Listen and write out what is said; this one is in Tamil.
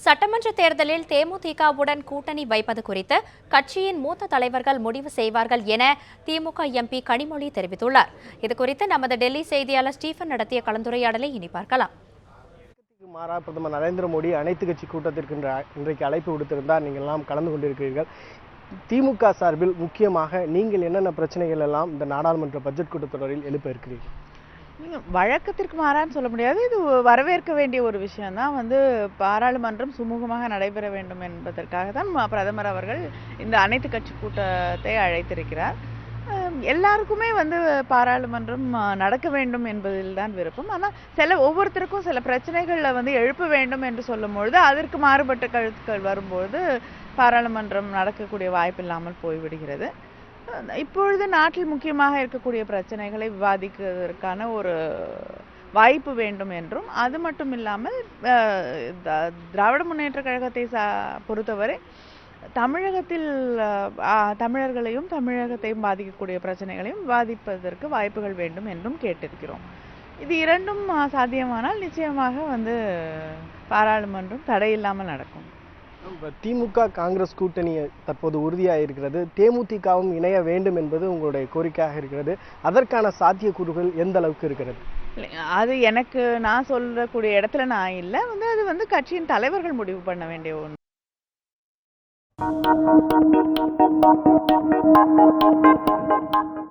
சட்டமன்ற தேர்தலில் தேமுதிகவுடன் கூட்டணி வைப்பது குறித்து கட்சியின் மூத்த தலைவர்கள் முடிவு செய்வார்கள் என திமுக எம்பி கனிமொழி தெரிவித்துள்ளார். இதுகுறித்து நமது டெல்லி செய்தியாளர் ஸ்டீபன் நடத்திய கலந்துரையாடலை இனி பார்க்கலாம். மாறா பிரதமர் நரேந்திர மோடி அனைத்து கட்சி கூட்டத்திற்கு இன்றைக்கு அழைப்பு விடுத்திருந்தார். நீங்கள் எல்லாம் கலந்து கொண்டிருக்கிறீர்கள். திமுக சார்பில் முக்கியமாக நீங்கள் என்னென்ன பிரச்சனைகள் எல்லாம் இந்த நாடாளுமன்ற பட்ஜெட் கூட்டத்தொடரில் எழுப்ப இருக்கிறீர்கள்? வழக்கத்திற்கு மாறான்னு சொல்ல முடியாது. இது வரவேற்க வேண்டிய ஒரு விஷயம்தான். பாராளுமன்றம் சுமூகமாக நடைபெற வேண்டும் என்பதற்காக தான் பிரதமர் அவர்கள் இந்த அனைத்து கட்சி கூட்டத்தை அழைத்திருக்கிறார். எல்லாருக்குமே பாராளுமன்றம் நடக்க வேண்டும் என்பதில் தான் விருப்பம். ஆனால் ஒவ்வொருத்தருக்கும் சில பிரச்சனைகளை எழுப்ப வேண்டும் என்று சொல்லும்பொழுது அதற்கு மாறுபட்ட கருத்துக்கள் வரும்பொழுது பாராளுமன்றம் நடக்கக்கூடிய வாய்ப்பு இல்லாமல் போய்விடுகிறது. இப்பொழுது நாட்டில் முக்கியமாக இருக்கக்கூடிய பிரச்சனைகளை விவாதிக்கிறதுக்கான ஒரு வாய்ப்பு வேண்டும் என்றும், அது மட்டும் இல்லாமல் திராவிட முன்னேற்ற கழகத்தை பொறுத்தவரை தமிழகத்தில் தமிழர்களையும் தமிழகத்தையும் பாதிக்கக்கூடிய பிரச்சனைகளையும் விவாதிப்பதற்கு வாய்ப்புகள் வேண்டும் என்றும் கேட்டிருக்கிறோம். இது இரண்டும் சாத்தியமானால் நிச்சயமாக பாராளுமன்றம் தடையில்லாமல் நடக்கும். திமுக காங்கிரஸ் கூட்டணி தற்போது உறுதியாக இருக்கிறது. தேமுதிகவும் இணைய வேண்டும் என்பது உங்களுடைய கோரிக்கையாக இருக்கிறது. அதற்கான சாத்தியக்கூறுகள் எந்த அளவுக்கு இருக்கிறது? அது நான் சொல்லக்கூடிய இடத்துல நான் இல்லை. அது கட்சியின் தலைவர்கள் முடிவு பண்ண வேண்டிய ஒன்று.